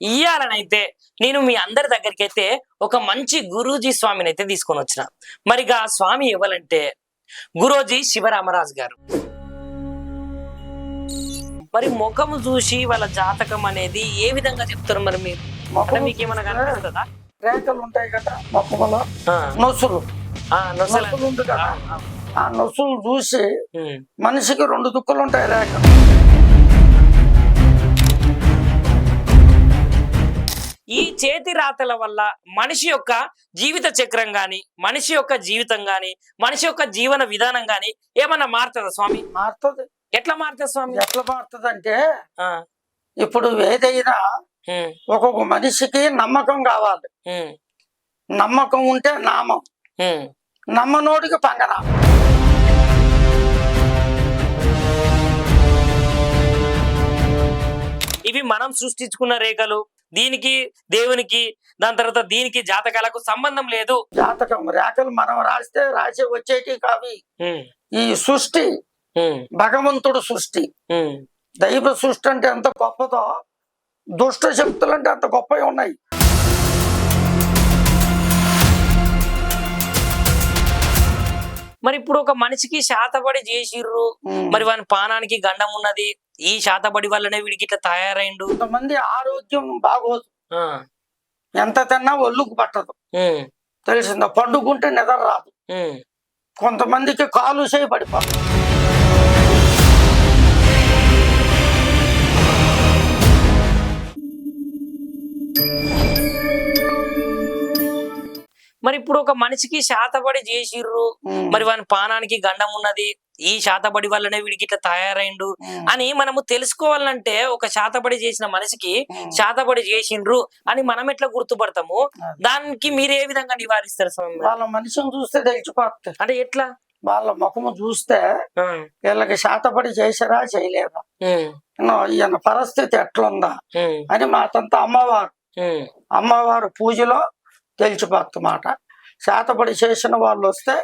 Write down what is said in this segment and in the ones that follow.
ఇయ్యాలనైతే నేను మీ అందరి దగ్గరికి అయితే ఒక మంచి గురూజీ స్వామిని అయితే తీసుకొని వచ్చిన. మరిగా ఆ స్వామి ఎవరంటే గురూజీ శివరామరాజు గారు. మరి ముఖము చూసి వాళ్ళ జాతకం అనేది ఏ విధంగా చెప్తారు మరి మీరు? అంటే మీకు ఏమైనా కనిపిస్తుందా? రేఖలు ఉంటాయి కదా మొక్కలో, నొసులు నొసులు ఉంది కదా, ఆ నొసులు చూసి మనిషికి 2 దుక్కులు ఉంటాయి రేఖ. ఈ చేతి రాతల వల్ల మనిషి యొక్క జీవిత చక్రం గాని, మనిషి యొక్క జీవితం గాని, మనిషి యొక్క జీవన విధానం గాని ఏమన్నా మారుతుందా స్వామి? మారుతుంది. ఎట్లా మారుతుంది స్వామి? ఎట్లా మారుతుంది అంటే, ఇప్పుడు ఏదైనా ఒక్కొక్క మనిషికి నమ్మకం కావాలి. నమ్మకం ఉంటే నామం, నమ్మనోడికి పంగనామం. ఇవి మనం సృష్టించుకున్న రేఖలు. దీనికి దేవునికి, దాని తర్వాత దీనికి జాతకాలకు సంబంధం లేదు. జాతకం రేఖలు మనం రాస్తే రాసి వచ్చేటి కావి. ఈ సృష్టి భగవంతుడు సృష్టి. దైవ సృష్టి అంటే ఎంత గొప్పదో, దుష్ట శక్తులు అంటే అంత గొప్పవి ఉన్నాయి. మరి ఇప్పుడు ఒక మనిషికి శాతబడి చేసిర్రు, మరి వాని పానానికి గండం ఉన్నది, ఈ శాతబడి వల్లనే వీడికి ఇట్లా తయారైండు. కొంతమంది ఆరోగ్యం బాగోదు, ఎంత తిన్నా ఒళ్ళుకు పట్టదు, తెలిసిందా? పండుకుంటే నిద్ర రాదు. కొంతమందికి కాలు చేయి పడిపోతుంది. మరి ఇప్పుడు ఒక మనిషికి శాతబడి చేసిర్రు, మరి వాని పానానికి గండం ఉన్నది, ఈ శాతబడి వల్లనే వీడికి ఇట్లా తయారైండు అని మనము తెలుసుకోవాలంటే, ఒక శాతబడి చేసిన మనిషికి శాతబడి చేసిండ్రు అని మనం ఎట్లా గుర్తుపడతాము? దానికి మీరు ఏ విధంగా నివారిస్తారు స్వామి? వాళ్ళ మనిషిని చూస్తే తెలిసిపోతుంది. అంటే ఎట్లా? వాళ్ళ ముఖము చూస్తే వీళ్ళకి శాతపడి చేసారా చేయలేదా, ఈయన పరిస్థితి ఎట్లుందా అని మాతంతా అమ్మవారు పూజలో తెలిసిపోతున్నమాట. శాతపడి చేసిన వాళ్ళు వస్తే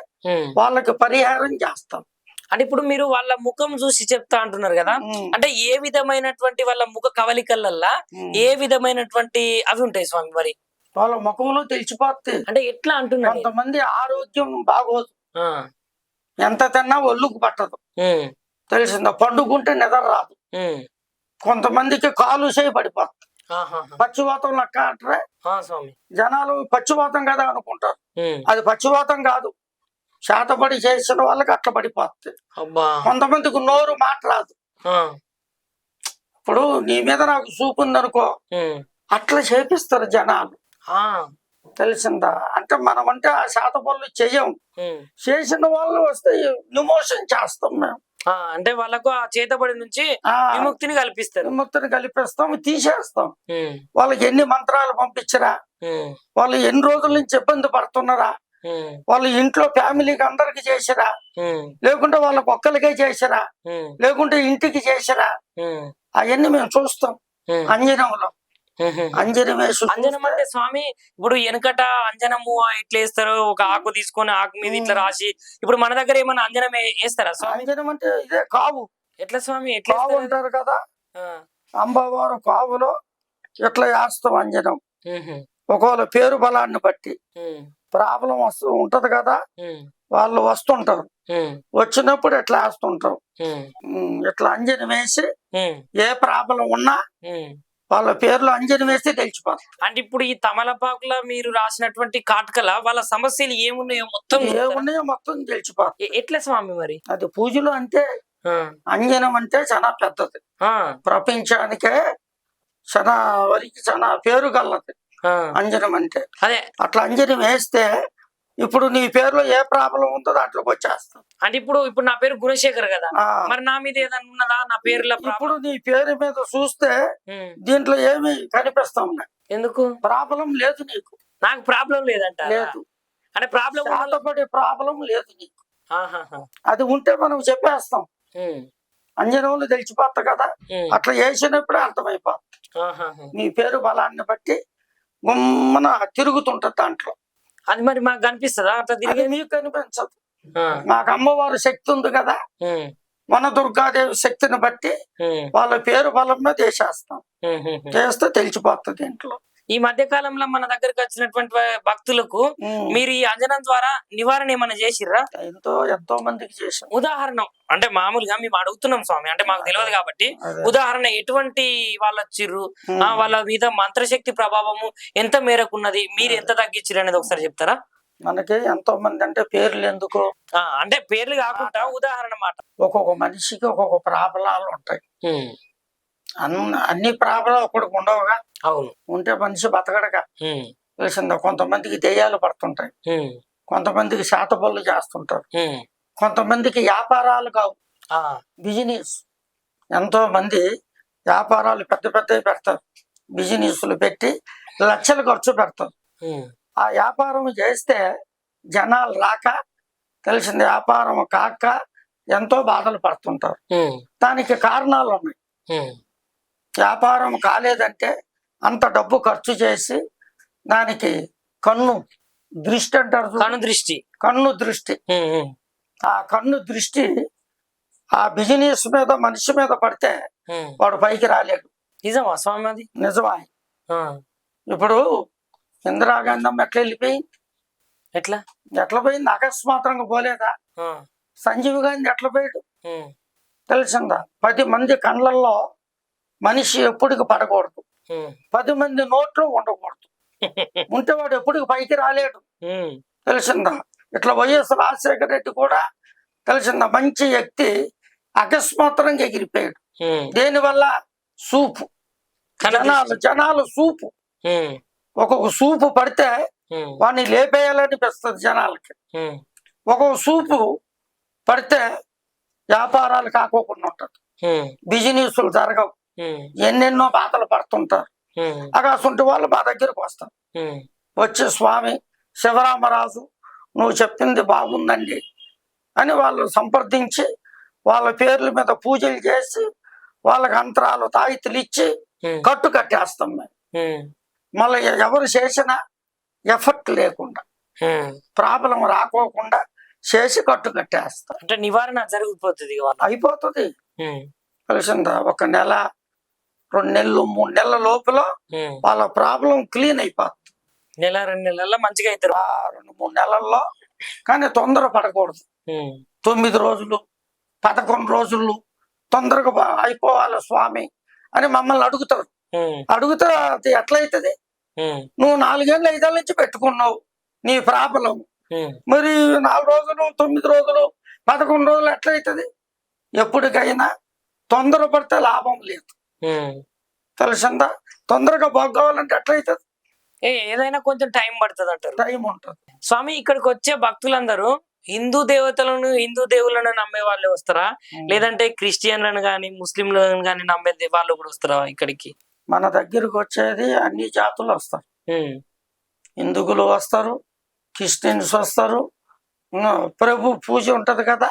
వాళ్ళకి పరిహారం చేస్తాం. అంటే ఇప్పుడు మీరు వాళ్ళ ముఖం చూసి చెప్తా అంటున్నారు కదా, అంటే ఏ విధమైనటువంటి వాళ్ళ ముఖ కవలికలల్లా ఏ విధమైనటువంటి అవి ఉంటాయి స్వామి? మరి వాళ్ళ ముఖంలో తెలిసిపోతే అంటే ఎట్లా అంటున్నారు? కొంతమంది ఆరోగ్యం బాగోదు, ఎంత తిన్నా ఒళ్ళుకు పట్టదు, తెలిసిందా? పండుకుంటే నిద్ర రాదు. కొంతమందికి కాలు చేయి పడిపోతుంది. పచ్చివాతం లెక్క అంటారే జనాలు, పచ్చివాతం కదా అనుకుంటారు. అది పచ్చివాతం కాదు, శాతపడి చేసిన వాళ్ళకి అట్లా పడిపోతుంది. కొంతమందికి నోరు మాట్లాడదు. ఇప్పుడు నీ మీద నాకు చూపు ఉందనుకో, అట్లా చేపిస్తారు జనాలు, తెలిసిందా? అంటే మనం అంటే ఆ శాత పనులు చెయ్యం, చేసిన వాళ్ళు వస్తే విమోచన చేస్తాం మేము. అంటే వాళ్ళకు ఆ చేతబడి నుంచి విముక్తిని కల్పిస్తారు. విముక్తిని కల్పిస్తాం, తీసేస్తాం. వాళ్ళకి ఎన్ని మంత్రాలు పంపించరా, వాళ్ళు ఎన్ని రోజుల నుంచి ఇబ్బంది పడుతున్నారా, వాళ్ళు ఇంట్లో ఫ్యామిలీకి అందరికి చేసిరా, లేకుంటే వాళ్ళకి ఒక్కరికే చేసిరా, లేకుంటే ఇంటికి చేసిరా, అవన్నీ మేము చూస్తాం. అంజనంలో అంజనం అంటే స్వామి, ఇప్పుడు వెనకట అంజనము ఎట్లా వేస్తారో, ఒక ఆకు తీసుకొని ఆకు మీద ఇట్లా రాసి, ఇప్పుడు మన దగ్గర ఏమన్నా అంజనం వేస్తారా స్వామి? అంజనం అంటే ఇదే కావు. ఎట్లా స్వామి? ఎట్లా కావు అంటారు కదా, అమ్మవారు కావులో ఎట్లా వేస్తాం అంజనం. ఒకవేళ పేరు బలాన్ని బట్టి ప్రాబ్లం ఉంటది కదా, వాళ్ళు వస్తుంటారు, వచ్చినప్పుడు ఎట్లా వేస్తుంటారు. ఇట్లా అంజనం వేసి ఏ ప్రాబ్లం ఉన్నా వాళ్ళ పేర్లు అంజనం వేస్తే తెలిసిపోతుంది. అంటే ఇప్పుడు ఈ తమలపాకుల మీరు రాసినటువంటి కాటకల వాళ్ళ సమస్యలు ఏమున్నాయో మొత్తం తెలిసిపోతుంది. ఎట్లా స్వామి మరి? అది పూజలు అంటే అంజనం అంటే చాలా పెద్దది, ప్రపంచానికే చాలా వరకు చాలా పేరు గల్లది అంజనం అంటే. అదే అట్లా అంజనం వేస్తే ఇప్పుడు నీ పేరులో ఏ ప్రాబ్లం ఉందో దాంట్లోకి వచ్చేస్తాం. అంటే ఇప్పుడు నా పేరు గుణశేఖర్ కదా, మరి నా మీద ఏదైనా ఉన్నదా నా పేరులో? ఇప్పుడు నీ పేరు మీద చూస్తే దీంట్లో ఏమి కనిపిస్తా ఉన్నాయి. ఎందుకు ప్రాబ్లం లేదు నీకు? నాకు ప్రాబ్లం లేదంట. లేదు అంటే ప్రాబ్లం ప్రాబ్లం లేదు నీకు. అది ఉంటే మనం చెప్పేస్తాం, అంజనంలో తెలిసిపోతా కదా. అట్లా వేసినప్పుడే అర్థమైపోతుంది. నీ పేరు బలాన్ని బట్టి గుమ్మన తిరుగుతుంటది దాంట్లో. అది మరి మాకు కనిపిస్తుందా? అట్లా తిరిగి మీకు కనిపించదు. మాకు అమ్మవారు శక్తి ఉంది కదా, మన దుర్గాదేవి శక్తిని బట్టి వాళ్ళ పేరు బలం మీద వేసేస్తాం. చేస్తే తెలిసిపోతుంది ఇంట్లో. ఈ మధ్య కాలంలో మన దగ్గరికి వచ్చినటువంటి భక్తులకు మీరు ఈ అంజనం ద్వారా నివారణ ఏమైనా చేసిర్రా? ఎంతో మందికి చేసాం. ఉదాహరణ అంటే మామూలుగా మేము అడుగుతున్నాం స్వామి, అంటే మాకు తెలియదు కాబట్టి ఉదాహరణ ఎటువంటి వాళ్ళు వచ్చిర్రు, వాళ్ళ మీద మంత్రశక్తి ప్రభావము ఎంత మేరకు ఉన్నది, మీరు ఎంత తగ్గించారు అనేది ఒకసారి చెప్తారా? మనకి ఎంతో మంది అంటే పేర్లు ఎందుకు, అంటే పేర్లు కాకుండా ఉదాహరణ మాట. ఒక్కొక్క మనిషికి ఒక్కొక్క ప్రాబలాలు ఉంటాయి. అన్ని ప్రాబలాలు ఒకటికి ఉండవుగా. అవును, ఉంటే మనిషి బతకడగా. తెలిసిందా? కొంతమందికి దెయ్యాలు పడుతుంటాయి, కొంతమందికి శాతబళ్ళు చేస్తుంటారు, కొంతమందికి వ్యాపారాలు కావు, బిజినెస్. ఎంతో మంది వ్యాపారాలు పెద్ద పెద్దవి పెడతారు, బిజినెస్లు పెట్టి లక్షలు ఖర్చు పెడతారు. ఆ వ్యాపారం చేస్తే జనాలు రాక, తెలిసింది వ్యాపారం కాక ఎంతో బాధలు పడుతుంటారు. దానికి కారణాలు ఉన్నాయి. వ్యాపారం కాలేదంటే అంత డబ్బు ఖర్చు చేసి దానికి కన్ను దృష్టి అంటారు. కన్ను దృష్టి ఆ కన్ను దృష్టి ఆ బిజినెస్ మీద, మనిషి మీద పడితే వాడు పైకి రాలేడు. నిజమా స్వామి? అది నిజమా. ఇప్పుడు ఇందిరాగాంధీ ఎట్లా వెళ్ళిపోయింది? ఎట్లా పోయింది? అకస్మాత్రంగా పోలేదా? సంజీవ్ గాంధీ ఎట్లా పోయాడు? తెలిసిందా? 10 మంది కళ్ళల్లో మనిషి ఎప్పటికి పడకూడదు, 10 మంది నోట్లో ఉండకూడదు. ఉంటే వాడు ఎప్పటికి పైకి రాలేడు. తెలిసిందా? ఇట్లా వైఎస్ రాజశేఖర రెడ్డి కూడా తెలిసిందా? మంచి వ్యక్తి అకస్మాత్రంగా ఎగిరిపోయాడు. దేనివల్ల? సూపు. జనాలు సూపు. ఒక్కొక్క సూపు పడితే వాడిని లేపేయాలనిపిస్తుంది జనాలకి. ఒక్కొక్క సూపు పడితే వ్యాపారాలు కాకోకుండా ఉంటది, బిజినెస్లు జరగవు, ఎన్నెన్నో బాధలు పడుతుంటారు. అకాసుంటి వాళ్ళు మా దగ్గరకు వస్తారు. వచ్చి స్వామి శివరామరాజు నువ్వు చెప్పింది బాగుందండి అని వాళ్ళు సంప్రదించి వాళ్ళ పేర్ల మీద పూజలు చేసి వాళ్ళకి అంతరాలు తాయితులు ఇచ్చి కట్టు కట్టేస్తాం మేము. మళ్ళీ ఎవరు చేసినా ఎఫర్ట్ లేకుండా, ప్రాబ్లం రాకోకుండా చేసి కట్టు కట్టేస్తాం. అంటే నివారణ జరిగిపోతుంది, అయిపోతుంది. తెలిసిందా? 1 నెల, 2 నెలలు, 3 నెలల లోపల వాళ్ళ ప్రాబ్లం క్లీన్ అయిపోతుంది. 1-2 నెలల్లో మంచిగా అవుతారు. 2-3 నెలల్లో. కానీ తొందర పడకూడదు. 9 రోజులు, 11 రోజులు తొందరగా అయిపోవాలి స్వామి అని మమ్మల్ని అడుగుతారు. అడిగితే అది ఎట్లయితుంది? నువ్వు 4 ఏళ్ళు 5 ఏళ్ళ నుంచి పెట్టుకున్నావు నీ ప్రాబ్లం, మరి 4 రోజులు, 9 రోజులు, 11 రోజులు ఎట్లయితుంది? ఎప్పటికైనా తొందర పడితే లాభం లేదు. తెలిసిందా? తొందరగా బాగోవాలంటే ఎట్లయితుంది? ఏదైనా కొంచెం టైం పడుతుంది అంటారు. టైం ఉంటుంది. స్వామి, ఇక్కడికి వచ్చే భక్తులందరూ హిందూ దేవతలను, హిందూ దేవుళ్ళను నమ్మే వాళ్ళే వస్తారా, లేదంటే క్రిస్టియన్లను గాని ముస్లింలను గాని నమ్మే వాళ్ళు కూడా వస్తారా ఇక్కడికి? మన దగ్గరకు వచ్చేది అన్ని జాతులు వస్తారు. హిందువులు వస్తారు, క్రిస్టియన్స్ వస్తారు, ప్రభు పూజ ఉంటది కదా,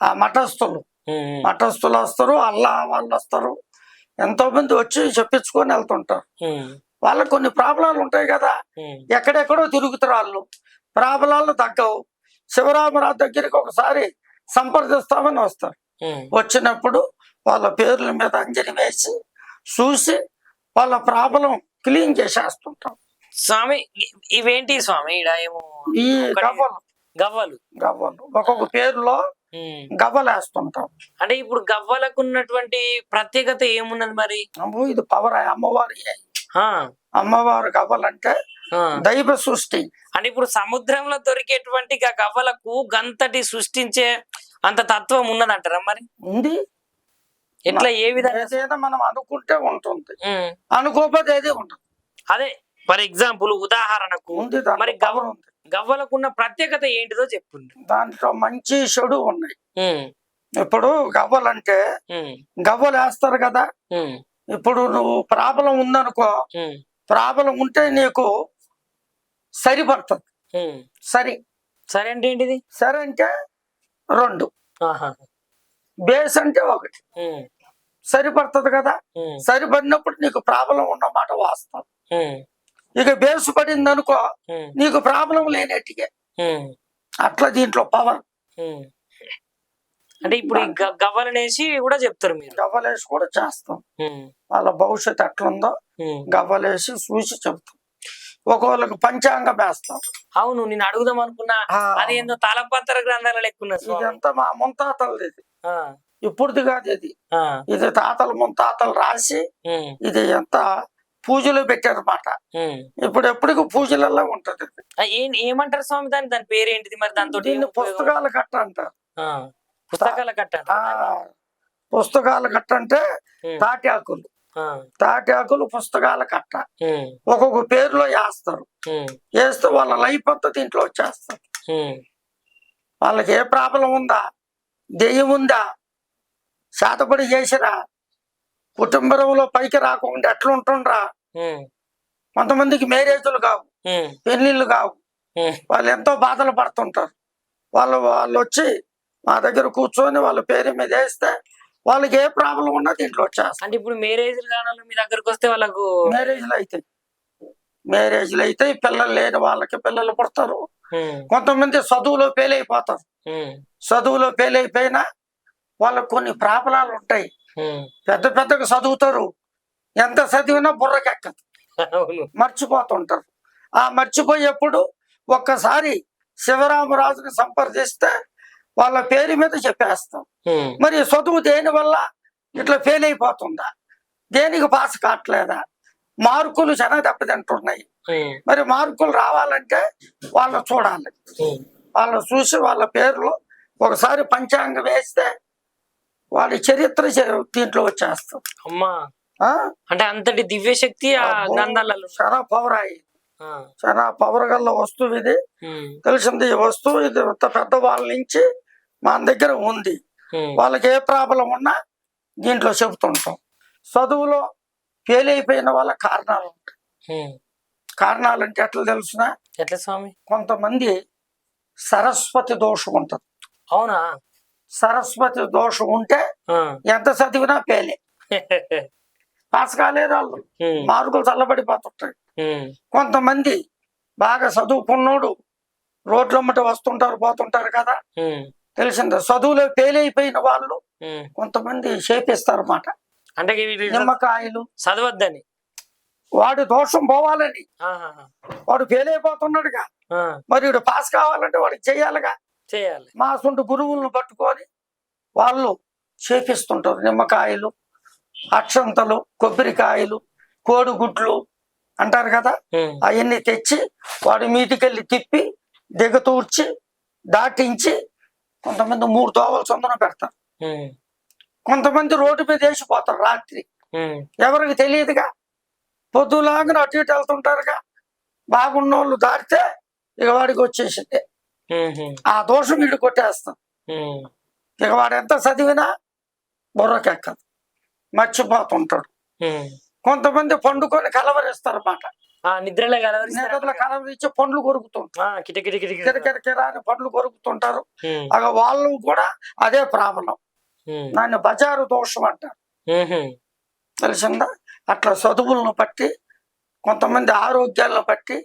ఆ మఠస్థులు వస్తారు, అల్లా వాళ్ళు వస్తారు. ఎంతో మంది వచ్చి చెప్పించుకొని వెళ్తుంటారు. వాళ్ళకి కొన్ని ప్రాబ్లాలు ఉంటాయి కదా, ఎక్కడెక్కడో తిరుగుతారు వాళ్ళు. ప్రాబ్లాలు తగ్గవు. శివరామరాజు దగ్గరికి ఒకసారి సంప్రదిస్తామని వస్తారు. వచ్చినప్పుడు వాళ్ళ పేర్ల మీద అంజని వేసి చూసి వాళ్ళ ప్రాబ్లం క్లీన్ చేసేస్తుంటాం. స్వామి, ఇవేంటి స్వామి? ఈ గవ్వలు ఒక్కొక్క పేరులో గవ్వలు వేస్తుంటాం. అంటే ఇప్పుడు గవ్వలకు ఉన్నటువంటి ప్రత్యేకత ఏమున్నది మరి? ఇది పవర్. అమ్మవారు గవ్వలంటే దైవ సృష్టి. అంటే ఇప్పుడు సముద్రంలో దొరికేటువంటి గవ్వలకు గంతటి సృష్టించే అంత తత్వం ఉన్నదంటారా మరి? ఉంది. ఎట్లా, ఏ విధంగా? మనం అనుకుంటే ఉంటుంది, అనుకోకపోతే ఏది ఉంటుంది. అదే ఫర్ ఎగ్జాంపుల్, ఉదాహరణకు మరి గవ్వలకున్న ప్రత్యేకత ఏంటిదో చెప్పుంది. దాంట్లో మంచి చెడు ఉన్నాయి. ఇప్పుడు గవ్వలంటే గవ్వలు వేస్తారు కదా. ఇప్పుడు నువ్వు ప్రాబ్లం ఉందనుకో, ప్రాబ్లం ఉంటే నీకు సరిపడుతుంది. సరే అంటే ఏంటిది? సరే అంటే 2, బేస్ అంటే 1. సరిపడుతుంది కదా. సరిపడినప్పుడు నీకు ప్రాబ్లం ఉన్నమాట వాస్తవం. ఇక బేసు పడింది అనుకో, నీకు ప్రాబ్లం లేనట్టుగా. అట్లా దీంట్లో పవర్. అంటే ఇప్పుడు ఈ గవ్వలనేసి కూడా చెప్తారు మీరు. గవ్వలేసి కూడా చేస్తాం. వాళ్ళ భవిష్యత్తు ఎట్లుందో గవ్వలేసి చూసి చెప్తాం. ఒక్కొక్కరికి పంచాంగం వేస్తాం. అవును, నేను అడుగుదాం అనుకున్నా, అది ఏందో తాళపత్ర గ్రంథాల లెక్కున్నా. ఇదంతా మా ముత్తాతలది, ఇది ఇప్పుడుది కాదు. ఇది తాతలు ముత్తాతలు రాసి ఇది ఎంత పూజలు పెట్టారన్నమాట. ఇప్పుడు ఎప్పటికి పూజలలో ఉంటది. ఏమంటారు స్వామి దాని దాని పేరేంటిది మరి? దాంతో పుస్తకాల కట్ట అంటారు. పుస్తకాల కట్ట. పుస్తకాల కట్ట అంటే తాటి ఆకులు, తాటి ఆకులు పుస్తకాల కట్ట. ఒక్కొక్క పేరులో వేస్తారు. వేస్తే వాళ్ళ లైఫ్ అంతా దీంట్లో వచ్చేస్తారు. వాళ్ళకి ఏ ప్రాబ్లం ఉందా, దెయ్యం ఉందా, శాతపడి చేసిరా, కుటుంబంలో పైకి రాకుండా ఎట్లా ఉంటుండ్రా. కొంతమందికి మ్యారేజ్లు కావు, పెళ్లిళ్ళు కావు, వాళ్ళు ఎంతో బాధలు పడుతుంటారు. వాళ్ళు వచ్చి మా దగ్గర కూర్చొని వాళ్ళ పేరు మీద వేస్తే వాళ్ళకి ఏ ప్రాబ్లం ఉన్నా దీంట్లో వచ్చేస్తారు. అంటే ఇప్పుడు మ్యారేజ్లు కావాలి మీ దగ్గరకు వస్తే వాళ్ళకు మ్యారేజ్లు అయితే పిల్లలు లేని వాళ్ళకి పిల్లలు పుడతారు. కొంతమంది చదువులో ఫెయిల్ అయిపోతారు. చదువులో ఫెయిల్ అయిపోయినా వాళ్ళకు కొన్ని ప్రాబ్లాలు ఉంటాయి. పెద్ద పెద్దగా చదువుతారు, ఎంత చదివినా బుర్రకెక్కదు, మర్చిపోతుంటారు. ఆ మర్చిపోయేప్పుడు ఒక్కసారి శివరామరాజుని సంప్రదిస్తే వాళ్ళ పేరు మీద చెప్పేస్తాం. మరి చదువు దేని వల్ల ఇట్లా ఫెయిల్ అయిపోతుందా, దేనికి పాస్ కావట్లేదా, మార్కులు చాలా దెబ్బతింటున్నాయి. మరి మార్కులు రావాలంటే వాళ్ళు చూడాలి. వాళ్ళు చూసి వాళ్ళ పేర్లు ఒకసారి పంచాంగం వేస్తే వాళ్ళ చరిత్ర దీంట్లో వచ్చేస్తాం. అమ్మా, అంటే అంతటి దివ్య శక్తి చాలా పవర్ అయ్యి, చాలా పవర్ గల్ల వస్తువు ఇది. తెలిసింది ఈ వస్తువు, ఇది ఇంత పెద్ద వాళ్ళ నుంచి మన దగ్గర ఉంది. వాళ్ళకి ఏ ప్రాబ్లం ఉన్నా దీంట్లో చెబుతుంటాం. చదువులో ఫెయిల్ అయిపోయిన వాళ్ళ కారణాలు ఉంటాయి. కారణాలు అంటే ఎట్లా తెలుసునా? ఎట్లా స్వామి? కొంతమంది సరస్వతి దోషం ఉంటది. అవునా? సరస్వతి దోషం ఉంటే ఎంత చదివినా ఫెయిలే, పాస్ కాలేరు వాళ్ళు, మార్కులు చల్లబడిపోతుంటాయి. కొంతమంది బాగా చదువుకున్నోడు రోడ్లమ్మట వస్తుంటారు పోతుంటారు కదా, తెలిసిందా? చదువులో ఫెయిల్ అయిపోయిన వాళ్ళు కొంతమంది చేపిస్తారు అన్నమాట. అంటే నిమ్మకాయలు చదవద్దని, వాడి దోషం పోవాలని. వాడు ఫెయిల్ అయిపోతున్నాడుగా, మరి వీడు పాస్ కావాలంటే వాడికి చెయ్యాలిగా. మా సొంత గురువులను పట్టుకొని వాళ్ళు చేపిస్తుంటారు. నిమ్మకాయలు, అక్షంతలు, కొబ్బరికాయలు, కోడిగుడ్లు అంటారు కదా, అవన్నీ తెచ్చి వాడి మీటికెళ్ళి తిప్పి దిగతూర్చి దాటించి కొంతమంది 3 దోవలు చొందన పెడతారు. కొంతమంది రోడ్డు మీద వేసిపోతారు రాత్రి, ఎవరికి తెలియదుగా. పొద్దులాగా అటు ఇటు వెళ్తుంటారుగా, బాగున్న వాళ్ళు దాటితే ఇక వాడికి వచ్చేసిందే. ఆ దోషం వీడు కొట్టేస్తాం. ఇక వాడు ఎంత చదివినా బుర్రకెక్కదు, మర్చిపోతుంటాడు. కొంతమంది పండుకొని కలవరిస్తారు అన్నమాట. నిద్రలో కలవరించి పండ్లు కొరుకుతుంటారు, కిరకిరకిరాని పండ్లు కొరుకుతుంటారు. అలా వాళ్ళు కూడా అదే ప్రాబ్లం, దాన్ని బజారు దోషం అంటారు. తెలిసిందా? అట్లా చదువులను బట్టి, కొంతమంది ఆరోగ్యాలను బట్టి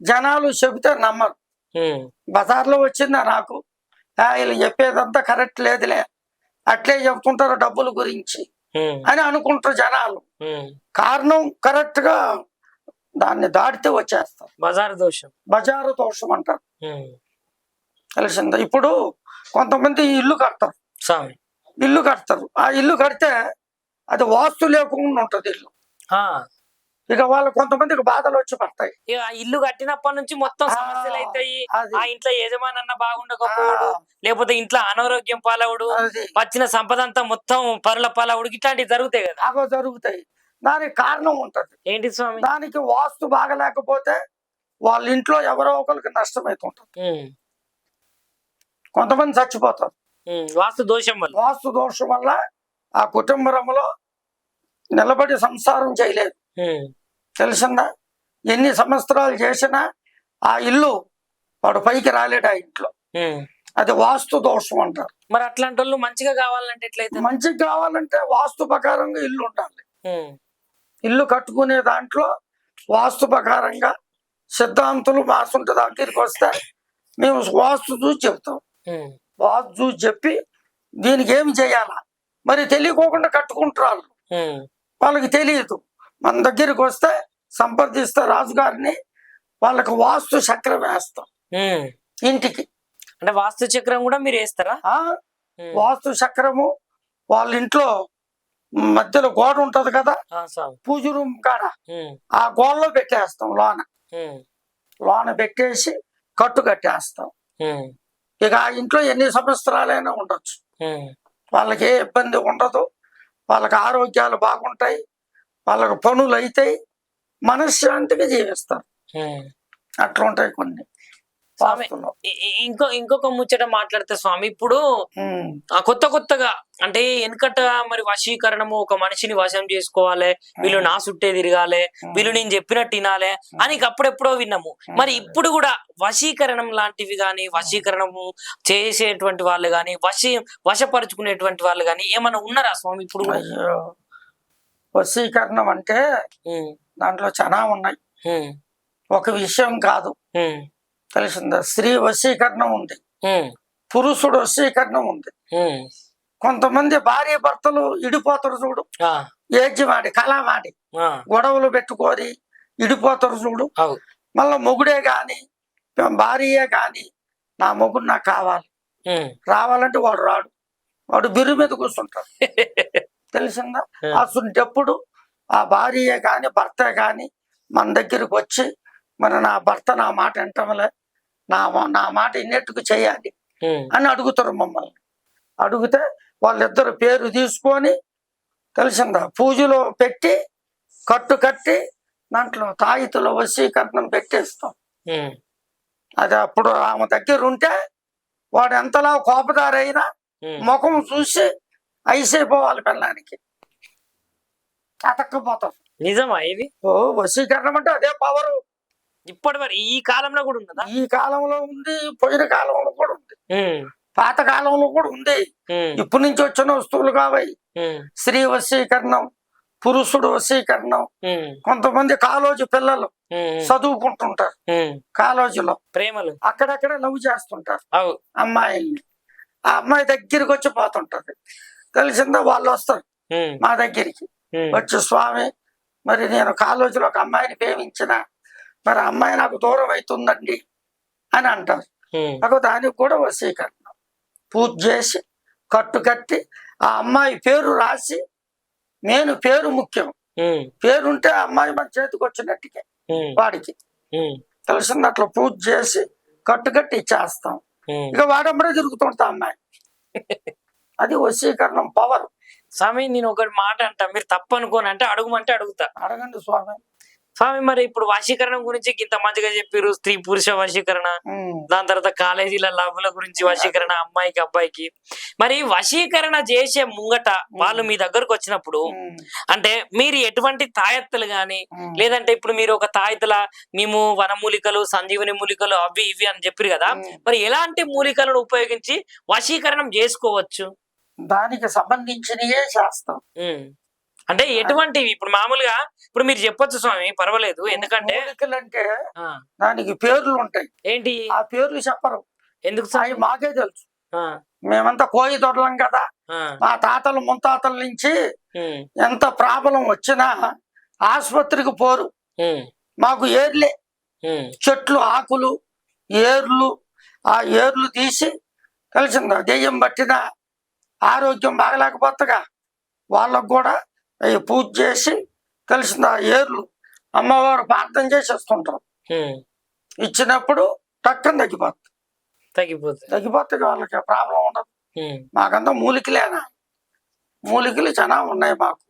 జనాలు చెబితే నమ్మరు. బజార్లో వచ్చిందా నాకు, వీళ్ళు చెప్పేదంతా కరెక్ట్ లేదులే, అట్లే చెప్తుంటారు డబ్బుల గురించి అని అనుకుంటారు జనాలు. కారణం కరెక్ట్ గా దాన్ని దాటితే వచ్చేస్తారు. బజారు దోషం అంటారు. తెలిసిందా? ఇప్పుడు కొంతమంది ఇల్లు కడతారు, ఇల్లు కడతారు. ఆ ఇల్లు కడితే అది వాస్తు లేకుండా ఉంటది ఇల్లు. ఇక వాళ్ళు కొంతమందికి బాధలు వచ్చి పడతాయి. ఇల్లు కట్టినప్పటి నుంచి మొత్తం సమస్యలు అవుతాయి. ఆ ఇంట్లో యజమానన్న బాగుండకపోవడు, లేకపోతే ఇంట్లో అనారోగ్యం పాలవుడు, వచ్చిన సంపద అంతా మొత్తం పరుల పాలవుడు, ఇట్లాంటివి జరుగుతాయి కదా. అగో జరుగుతాయి. దానికి కారణం ఉంటది. ఏంటి స్వామి? దానికి వాస్తు బాగలేకపోతే వాళ్ళ ఇంట్లో ఎవరో ఒకరికి నష్టమైతుంటది. కొంతమంది చచ్చిపోతారు వాస్తు దోషం వల్ల. వాస్తు దోషం వల్ల ఆ కుటుంబంలో నిలబడి సంసారం చేయలేదు. తెలిసిందా? ఎన్ని సంవత్సరాలు చేసినా ఆ ఇల్లు వాడు పైకి రాలేడు ఆ ఇంట్లో. అది వాస్తు దోషం అంటారు. మరి అట్లాంటి వాళ్ళు మంచిగా కావాలంటే ఎట్లయితే? మంచిగా కావాలంటే వాస్తు ప్రకారంగా ఇల్లు ఉండాలి. ఇల్లు కట్టుకునే దాంట్లో వాస్తు ప్రకారంగా సిద్ధాంతులు మాసుంటే దగ్గరికి వస్తే మేము వాస్తు చూసి చెప్తాం. వాస్తు చూసి చెప్పి దీనికి ఏమి చేయాలా మరి తెలియకోకుండా కట్టుకుంటారు. వాళ్ళకి తెలియదు. మన దగ్గరికి వస్తే సంప్రదిస్తే రాజుగారిని వాళ్ళకి వాస్తు చక్రం వేస్తాం ఇంటికి. అంటే వాస్తు చక్రం కూడా మీరు వేస్తారా? వాస్తు చక్రము వాళ్ళ ఇంట్లో మధ్యలో గోడ ఉంటది కదా, పూజ రూమ్ కాడ, ఆ గోడలో పెట్టేస్తాం. లోన పెట్టేసి కట్టు కట్టేస్తాం. ఇక ఆ ఇంట్లో ఎన్ని సంవత్సరాలైనా ఉండొచ్చు, వాళ్ళకి ఏ ఇబ్బంది ఉండదు. వాళ్ళకి ఆరోగ్యాలు బాగుంటాయి, వాళ్ళకి పనులు అవుతాయి, మనశ్శాంతిగా జీవిస్తారు. అట్లా ఉంటాయి కొన్ని. ఇంకొక ముచ్చట మాట్లాడితే స్వామి, ఇప్పుడు కొత్తగా అంటే వెనకట మరి వశీకరణము, ఒక మనిషిని వశం చేసుకోవాలి, వీళ్ళు నా చుట్టే తిరగాలి, వీళ్ళు నేను చెప్పినట్టు వినాలి అని అప్పుడెప్పుడో విన్నాము. మరి ఇప్పుడు కూడా వశీకరణం లాంటివి గాని, వశీకరణము చేసేటువంటి వాళ్ళు గాని, వశపరుచుకునేటువంటి వాళ్ళు గాని ఏమన్నా ఉన్నారా స్వామి ఇప్పుడు కూడా? వశీకరణం అంటే దాంట్లో చాలా ఉన్నాయి, ఒక విషయం కాదు. తెలిసిందా? స్త్రీ వశీకరణం ఉంది, పురుషుడు వశీకరణం ఉంది. కొంతమంది భార్య భర్తలు ఇడిపోతారు చూడు, ఏజ్యమాడి కళామాడి గొడవలు పెట్టుకొని ఇడిపోతారు చూడు. మళ్ళా మొగుడే గాని భార్యే గాని నా మొగుడు నాకు కావాలి, రావాలంటే వాడు రాడు, వాడు బిర్రు మీద కూర్చుంటాడు. తెలిసిందా? అసలు ఆ భార్యే గాని భర్తే గాని మన దగ్గరికి వచ్చి మరి నా భర్త నా మాట వింటంలే, నా మాట ఇన్నట్టుకు చేయాలి అని అడుగుతారు మమ్మల్ని. అడిగితే వాళ్ళిద్దరు పేరు తీసుకొని, తెలిసిందా, పూజలో పెట్టి కట్టు కట్టి దాంట్లో తాయితుల వశీకరణం పెట్టేస్తాం. అది అప్పుడు ఆమె దగ్గర ఉంటే వాడు ఎంతలా కోపదారైనా ముఖం చూసి ఐసైపోవాలి పిల్లానికి, అతక్కపోతారు. నిజమా ఇది? వశీకరణం అంటే అదే పవరు. ఇప్పటి వరకు ఈ కాలంలో కూడా ఉన్నదా? ఈ కాలంలో ఉంది, పోయిన కాలంలో కూడా ఉంది, పాత కాలంలో కూడా ఉంది. ఇప్పటి నుంచి వచ్చిన వస్తువులు కావాలి. స్త్రీ వశీకరణం, పురుషుడు వశీకరణం. కొంతమంది కాలేజీ పిల్లలు చదువుకుంటుంటారు, కాలేజీలో ప్రేమలు అక్కడక్కడ లవ్ చేస్తుంటారు అమ్మాయిల్ని. ఆ అమ్మాయి దగ్గరికి వచ్చి పోతుంటది. తెలిసిందా? వాళ్ళు వస్తారు మా దగ్గరికి వచ్చి, స్వామి మరి నేను కాలేజీలో ఒక అమ్మాయిని ప్రేమించిన, మరి అమ్మాయి నాకు దూరం అవుతుందండి అని అంటారు. నాకు దానికి కూడా వశీకరణ పూజ చేసి కట్టు కట్టి ఆ అమ్మాయి పేరు రాసి, నేను పేరు ముఖ్యం, పేరుంటే ఆ అమ్మాయి మన చేతికి వచ్చినట్టుగా వాడికి. తెలిసింది? అట్లా పూజ చేసి కట్టు కట్టి ఇచ్చేస్తాం. ఇక వాడమ్మడే తిరుగుతుంటా అమ్మాయి. అది వశీకరణం పవర్. స్వామి నేను ఒకటి మాట అంటా, మీరు తప్పు అనుకోని అంటే అడుగుమంటే అడుగుతా. అడగండి స్వామి. స్వామి మరి ఇప్పుడు వశీకరణం గురించి ఇంత మంచిగా చెప్పారు, స్త్రీ పురుష వశీకరణ, దాని తర్వాత కాలేజీల లవ్ల గురించి వశీకరణ, అమ్మాయికి అబ్బాయికి. మరి వశీకరణ చేసే ముంగట వాళ్ళు మీ దగ్గరకు వచ్చినప్పుడు అంటే మీరు ఎటువంటి తాయెత్తులు గాని, లేదంటే ఇప్పుడు మీరు ఒక తాయెత్తుల మేము వనమూలికలు, సంజీవని మూలికలు అవి ఇవి అని చెప్పారు కదా, మరి ఎలాంటి మూలికలను ఉపయోగించి వశీకరణం చేసుకోవచ్చు? దానికి సంబంధించినయే చేస్తాం. అంటే ఎటువంటివి? ఇప్పుడు మామూలుగా ఇప్పుడు మీరు చెప్పొచ్చు స్వామి, పర్వాలేదు. ఎందుకంటే అంటే దానికి పేర్లు ఉంటాయి. ఏంటి ఆ పేర్లు చెప్పరు. ఎందుకు? అవి మాకే తెలుసు. మేమంతా కోయి దొరలం కదా, మా తాతలు ముత్తాతల నుంచి ఎంత ప్రాబ్లం వచ్చినా ఆసుపత్రికి పోరు. మాకు ఏర్లే, చెట్లు ఆకులు ఏర్లు, ఆ ఏర్లు తీసి, కలిసిందా, దెయ్యం పట్టిన ఆరోగ్యం బాగలేకపోతగా వాళ్ళకు కూడా పూజ చేసి, తెలిసిందా, ఏర్లు అమ్మవారు ప్రార్థన చేసి వస్తుంటారు. ఇచ్చినప్పుడు టక్కన తగ్గిపోతుంది వాళ్ళకి ప్రాబ్లం ఉండదు. మాకంతా మూలికలేనా, మూలికలు చాలా ఉన్నాయి మాకు.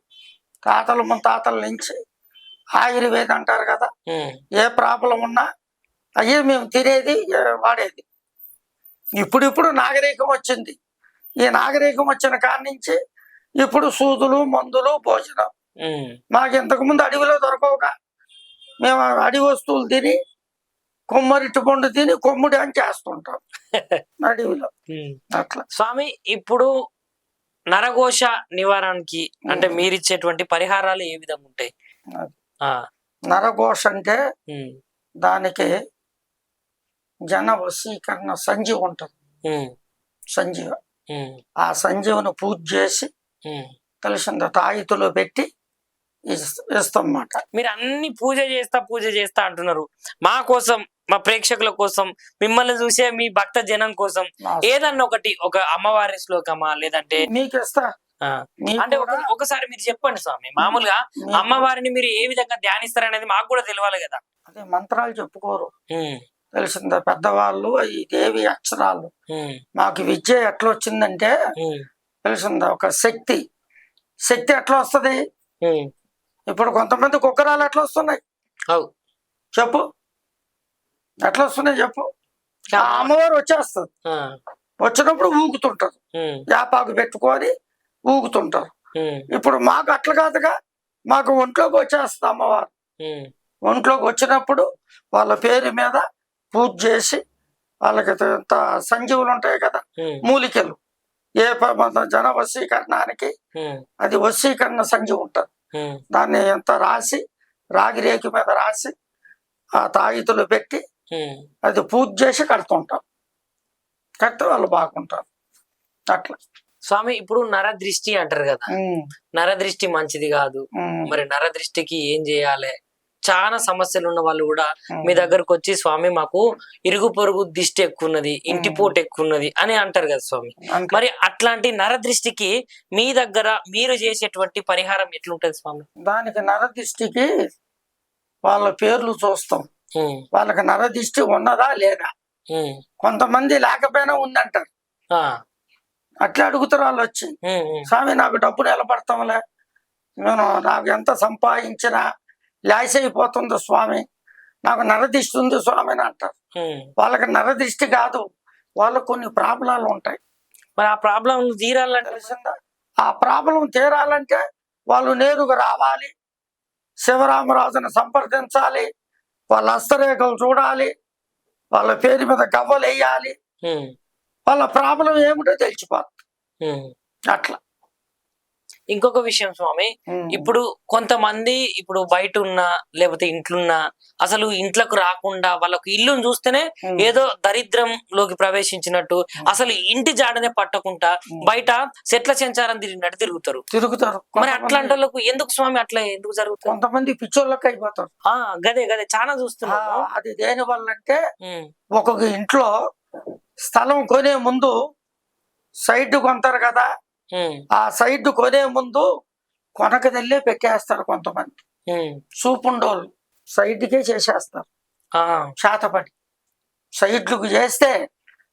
తాతలు ముత్తాతల నుంచి ఆయుర్వేదం అంటారు కదా, ఏ ప్రాబ్లం ఉన్నా అయ్యే మేము తినేది వాడేది. ఇప్పుడు నాగరికం వచ్చింది. ఈ నాగరికం వచ్చిన కాడి నుంచి ఇప్పుడు సూదులు, మందులు, భోజనం. మాకు ఇంతకు ముందు అడవిలో దొరకవుగా, మేము అడవి వస్తువులు తిని, కొమ్మరిటి పండు తిని కొమ్ముడి అని చేస్తుంటాం అడవిలో. అట్లా స్వామి, ఇప్పుడు నరఘోష నివారణకి అంటే మీరిచ్చేటువంటి పరిహారాలు ఏ విధంగా ఉంటాయి? నరఘోష అంటే దానికి జన వశీకరణ సంజీవ ఉంటుంది. సంజీవ ఆ సంజీవుని పూజ చేసి తెలిసిందా తాయితులో పెట్టి ఇస్తాం అన్నమాట. మీరు అన్ని పూజ చేస్తా అంటున్నారు. మా కోసం, మా ప్రేక్షకుల కోసం, మిమ్మల్ని చూసే మీ భక్త జనం కోసం ఏదన్నా ఒకటి, ఒక అమ్మవారి శ్లోకమా లేదంటే మీకు ఇస్తా. అంటే ఒకసారి మీరు చెప్పండి స్వామి. మామూలుగా అమ్మవారిని మీరు ఏ విధంగా ధ్యానిస్తారనేది మాకు కూడా తెలియాలి కదా. అదే మంత్రాలు చెప్పుకోరు తెలిసిందా పెద్దవాళ్ళు, ఈ దేవి అక్షరాలు. మాకు విద్య ఎట్లా వచ్చిందంటే తెలిసిందా ఒక శక్తి ఎట్లా వస్తుంది. ఇప్పుడు కొంతమంది కుక్కరాలు ఎట్లా వస్తున్నాయి చెప్పు, ఎట్లా వస్తున్నాయి చెప్పు. ఆ అమ్మవారు వచ్చేస్తుంది, వచ్చినప్పుడు ఊగుతుంటారు, యాపాకు పెట్టుకొని ఊగుతుంటారు. ఇప్పుడు మాకు అట్లా కాదుగా, మాకు ఒంట్లోకి వచ్చేస్తుంది అమ్మవారు. ఒంట్లోకి వచ్చినప్పుడు వాళ్ళ పేరు మీద పూజ చేసి వాళ్ళకి సంజీవులు ఉంటాయి కదా, మూలికలు, ఏ జన వశీకరణానికి అది వశీకరణ సంజీవు ఉంటుంది. దాన్ని ఎంత రాసి రాగి రేఖ మీద రాసి ఆ తాయితులు పెట్టి అది పూజ చేసి కడుతుంటాం. కడితే వాళ్ళు బాగుంటారు అట్లా. స్వామి ఇప్పుడు నరదృష్టి అంటారు కదా, నరదృష్టి మంచిది కాదు, మరి నరదృష్టికి ఏం చేయాలి? చాలా సమస్యలు ఉన్న వాళ్ళు కూడా మీ దగ్గరకు వచ్చి స్వామి మాకు ఇరుగు పొరుగు దిష్టి ఎక్కువ ఉన్నది, ఇంటి పోటు ఎక్కువ ఉన్నది అని అంటారు కదా స్వామి. మరి అట్లాంటి నరదృష్టికి మీ దగ్గర మీరు చేసేటువంటి పరిహారం ఎట్లుంటది స్వామి? దానికి నరదృష్టికి వాళ్ళ పేర్లు చూస్తాం, వాళ్ళకి నరదృష్టి ఉన్నదా లేదా. కొంతమంది లేకపోయినా ఉందంటారు, అట్లా అడుగుతారు వాళ్ళు వచ్చి. స్వామి నాకు డబ్బు నిలబడతాంలే, నేను నాకు ఎంత సంపాదించినా లాస్ అయిపోతుంది స్వామి, నాకు నరదిష్టి ఉంది స్వామి అని అంటారు. వాళ్ళకి నరదిష్టి కాదు, వాళ్ళకు కొన్ని ప్రాబ్లాలు ఉంటాయి. మరి ఆ ప్రాబ్లం తీరాలంటే తెలిసిందా, ఆ ప్రాబ్లం తీరాలంటే వాళ్ళు నేరుగా రావాలి, శివరామరాజుని సంప్రదించాలి, వాళ్ళ హస్తరేఖలు చూడాలి, వాళ్ళ పేరు మీద గవ్వలు వేయాలి, వాళ్ళ ప్రాబ్లం ఏమిటో తెలిసిపోతుంది అట్లా. ఇంకొక విషయం స్వామి, ఇప్పుడు కొంతమంది ఇప్పుడు బయట ఉన్నా లేకపోతే ఇంట్లున్నా అసలు ఇంట్లోకి రాకుండా వాళ్ళకు ఇల్లును చూస్తేనే ఏదో దరిద్రంలోకి ప్రవేశించినట్టు, అసలు ఇంటి జాడనే పట్టకుండా బయట చెట్ల సంచారం తిరుగుతారు. మరి అట్లాంటి వాళ్ళకు ఎందుకు స్వామి అట్లా ఎందుకు జరుగుతుంది? కొంతమంది పిచ్చోళ్ళకి అయిపోతారు. గదే చాలా చూస్తున్నాము. అది దేని వల్ల అంటే ఒక్కొక్క ఇంట్లో స్థలం కొనే ముందు సైడ్ కొంటారు కదా, ఆ సైడ్ కొనే ముందు కొనకదల్లే పెట్టేస్తారు. కొంతమంది చూపుండోళ్ళు సైడ్కే చేసేస్తారు, శాతపడి సైడ్లకు చేస్తే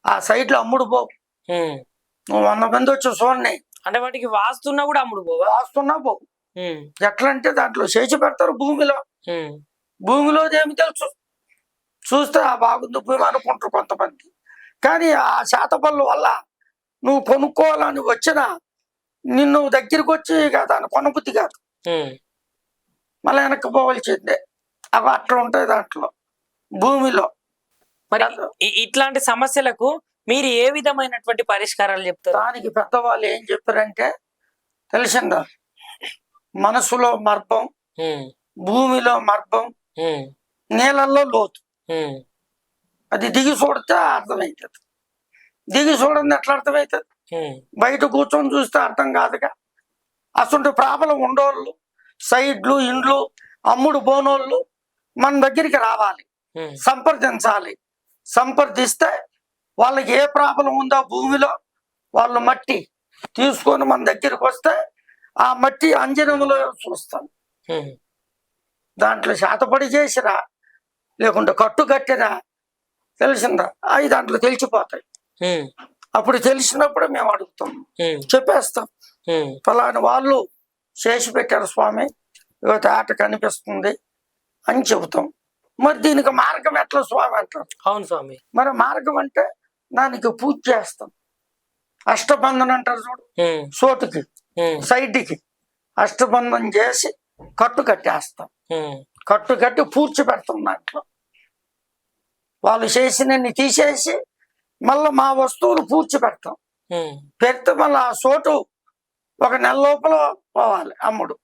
ఆ సైడ్లు అమ్ముడు పోవు. నువ్వు 100 మంది వచ్చి చూడండి, అంటే వాటికి వాస్తున్నా కూడా అమ్ముడు పోవు, వాస్తున్నా పోవు. ఎట్లా అంటే దాంట్లో చేసి పెడతారు భూమిలో ఏమి తెలుసు, చూస్తే ఆ బాగుంది భూమి అనుకుంటారు కొంతమంది. కానీ ఆ శాతపల్లు వల్ల నువ్వు కొనుక్కోవాలని వచ్చినా నిన్ను దగ్గరికి వచ్చి దాన్ని కొనబుద్ధి కాదు, మళ్ళీ వెనక్కి పోవాల్సిందే. అవి అట్లా ఉంటాయి దాంట్లో భూమిలో. మరి ఇట్లాంటి సమస్యలకు మీరు ఏ విధమైనటువంటి పరిష్కారాలు చెప్తారు? దానికి పెద్దవాళ్ళు ఏం చెప్పారంటే తెలిసిందా, మనసులో మర్పం, భూమిలో మర్పం, నీళ్ళల్లో లోతు. అది దిగి చూడితే అర్థమవుతుంది, దిగి చూడండి ఎట్లా అర్థమవుతుంది? బయట కూర్చొని చూస్తే అర్థం కాదుగా. అసలు ప్రాబ్లం ఉండోళ్ళు, సైడ్లు, ఇండ్లు అమ్ముడు పోనోళ్ళు మన దగ్గరికి రావాలి, సంప్రదించాలి. సంప్రదిస్తే వాళ్ళకి ఏ ప్రాబ్లం ఉందో భూమిలో వాళ్ళు మట్టి తీసుకొని మన దగ్గరికి వస్తే ఆ మట్టి అంజనములో చూస్తాం. దాంట్లో శాతపడి చేసిరా లేకుంటే కట్టు కట్టిరా తెలిసిందా, అవి దాంట్లో తెలిసిపోతాయి. అప్పుడు తెలిసినప్పుడు మేము అడుగుతాం, చెప్పేస్తాం ఫలాని వాళ్ళు చేసి పెట్టారు స్వామి, ఆట కనిపిస్తుంది అని చెబుతాం. మరి దీనికి మార్గం ఎట్లా స్వామి అంటారు. అవును స్వామి, మరి మార్గం అంటే దానికి పూజ చేస్తాం. అష్టబంధన అంటారు చూడు, సోటుకి సైడ్కి అష్టబంధం చేసి కట్టు కట్టేస్తాం. కట్టు కట్టి పూడ్చి పెడతాం. దాంట్లో వాళ్ళు చేసినన్ని తీసేసి మళ్ళీ మా వస్తువులు పూడ్చి పెడతాం. పెడితే మళ్ళీ ఆ సోటు 1 నెల లోపల పోవాలి అమ్ముడు.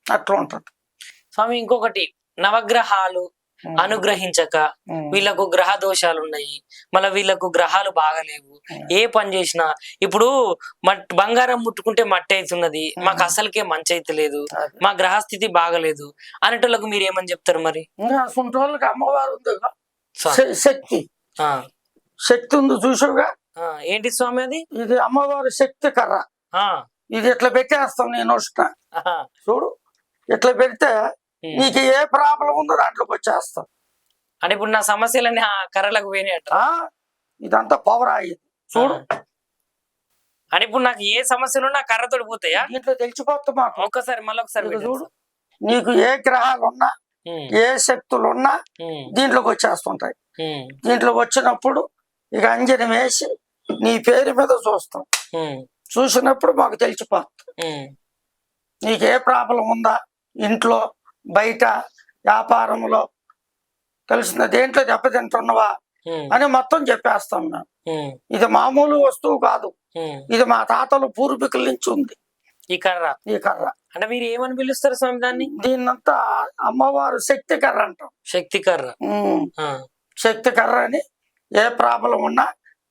అట్లా ఉంటుంది స్వామి. ఇంకొకటి, నవగ్రహాలు అనుగ్రహించక వీళ్ళకు గ్రహ దోషాలు ఉన్నాయి, మళ్ళీ వీళ్ళకు గ్రహాలు బాగలేవు, ఏ పని చేసినా ఇప్పుడు బంగారం ముట్టుకుంటే మట్టి అవుతున్నది, మాకు అసలుకే మంచి అయితే లేదు, మా గ్రహస్థితి బాగలేదు అనేటోళ్ళకు మీరు ఏమని చెప్తారు మరి? అమ్మవారు ఉంది, శక్తి శక్తి ఉంది చూసావుగా. ఏంటి స్వామి అది? ఇది అమ్మవారి శక్తి కర్ర. ఇది ఇట్లా పెట్టేస్తాం నేను వస్తున్నా చూడు, ఇట్లా పెడితే నీకు ఏ ప్రాబ్లం ఉందో దాంట్లోకి వచ్చేస్తాం. అంటే ఇప్పుడు నా సమస్యలన్నీ ఆ కర్రలకు పోయినాయట. ఇదంతా పవర్ అయ్యింది చూడు. అంటే ఇప్పుడు నాకు ఏ సమస్యలు నా కర్రతోటి పోతాయా? దీంట్లో తెలిసిపోతా మాకు. ఒక్కసారి మళ్ళీ ఒకసారి చూడు, నీకు ఏ గ్రహాలు ఉన్నా ఏ శక్తులు ఉన్నా దీంట్లోకి వచ్చేస్తుంటాయి. దీంట్లోకి వచ్చినప్పుడు ఇక అంజనం వేసి నీ పేరు మీద చూస్తాం. చూసినప్పుడు మాకు తెలిసిపోతుంది నీకు ఏ ప్రాబ్లం ఉందా, ఇంట్లో బయట వ్యాపారంలో తెలిసిన దేంట్లో దెబ్బతింటున్నావా అని మొత్తం చెప్పేస్తాం మేము. ఇది మామూలు వస్తువు కాదు, ఇది మా తాతలు పూర్వీకుల నుంచి ఉంది ఈ కర్ర. ఈ కర్ర అంటే మీరు ఏమని పిలుస్తారు స్వామి దాన్ని? దీన్నంతా అమ్మవారు శక్తి కర్ర అంటాం. శక్తి కర్ర. శక్తి కర్ర అని ఏ ప్రాబ్లం ఉన్నా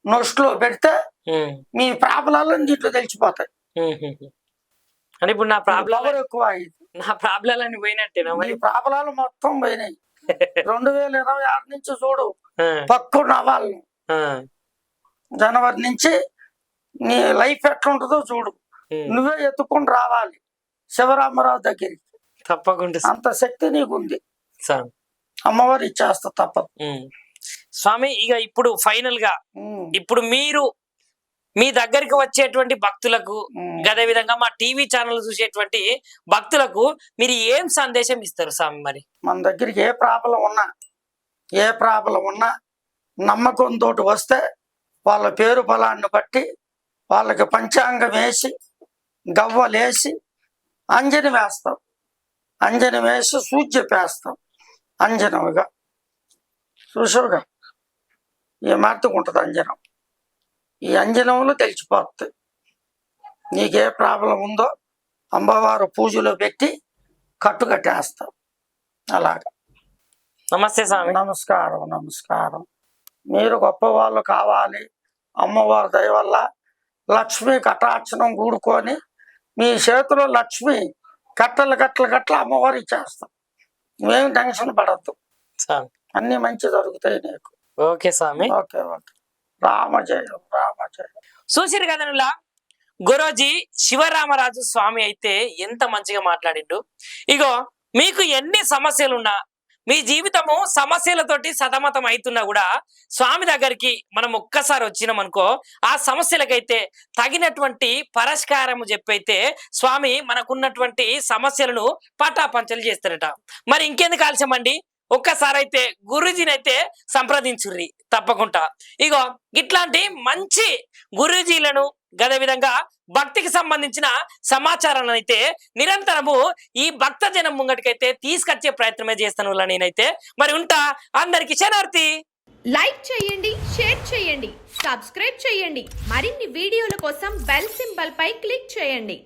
నొస్ట్లో పెడితే మీ ప్రాబ్లాలు దీంట్లో తెలిసిపోతాయి. అంటే ఇప్పుడు నా ప్రాబ్లం ఎక్కువ అయింది, నా ప్రాబ్లాలన్నీ పోయినట్టేనా? మరి ప్రాబ్లాలు మొత్తం పోయినాయి. 2026 నుంచి చూడు పక్కన వాళ్ళు జనవరి నుంచి నీ లైఫ్ ఎట్లుంటుందో చూడు. నువ్వే ఎత్తుకుని రావాలి శివరామరావు దగ్గరికి, తప్పకుండా. అంత శక్తి నీకుంది, అమ్మవారు ఇచ్చేస్తా తప్పదు స్వామి. ఇక ఇప్పుడు ఫైనల్ గా ఇప్పుడు మీరు మీ దగ్గరికి వచ్చేటువంటి భక్తులకు, అదే విధంగా మా టీవీ ఛానల్ చూసేటువంటి భక్తులకు మీరు ఏం సందేశం ఇస్తారు స్వామి? మరి మన దగ్గరికి ఏ ప్రాబ్లం ఉన్నా నమ్మకంతో వస్తే వాళ్ళ పేరు బలాన్ని బట్టి వాళ్ళకి పంచాంగం వేసి గవ్వలేసి అంజనం వేస్తాం. అంజనం వేసి సూచి చెప్పేస్తాం. అంజనముగా చూసావుగా ఏ మార్తకు ఉంటుంది అంజనం. ఈ అంజనంలో తెలిసిపోతుంది నీకే ప్రాబ్లం ఉందో. అమ్మవారు పూజలో పెట్టి కట్టేస్తాం. అలాగా. నమస్తే స్వామి. నమస్కారం. నమస్కారం. మీరు గొప్పవాళ్ళు కావాలి, అమ్మవారి దయ వల్ల లక్ష్మి కటాక్షణం కూడుకొని మీ చేతిలో లక్ష్మి కట్టలు అమ్మవారు ఇచ్చేస్తాం. నువ్వేం టెన్షన్ పడద్దు, అన్ని మంచి జరుగుతాయి నీకు. ఓకే స్వామి. Okay okay. రామజయం రామజయం. చూసిరు కదనులా గురూజీ శివరామరాజు స్వామి అయితే ఎంత మంచిగా మాట్లాడిండు. ఇగో మీకు ఎన్ని సమస్యలున్నా, మీ జీవితము సమస్యలతోటి సతమతం అవుతున్నా కూడా స్వామి దగ్గరికి మనం ఒక్కసారి వచ్చినాం అనుకో, ఆ సమస్యలకైతే తగినటువంటి పరిష్కారం చెప్పైతే స్వామి మనకున్నటువంటి సమస్యలను పటాపంచలు చేస్తారట. మరి ఇంకెందుకు ఆలస్యం అండి, ఒక్కసారి అయితే గురూజీని అయితే సంప్రదించుర్రి తప్పకుండా. ఇగో ఇట్లాంటి మంచి గురూజీలను, అదే విధంగా భక్తికి సంబంధించిన సమాచారాన్ని అయితే నిరంతరము ఈ భక్త జనం ముంగటికైతే తీసుకొచ్చే ప్రయత్నమే చేస్తాను నేనైతే. మరి ఉంటా, అందరికి శనార్థి. లైక్ చేయండి, షేర్ చేయండి, సబ్స్క్రైబ్ చేయండి. మరిన్ని వీడియోల కోసం బెల్ సింబల్ పై క్లిక్ చేయండి.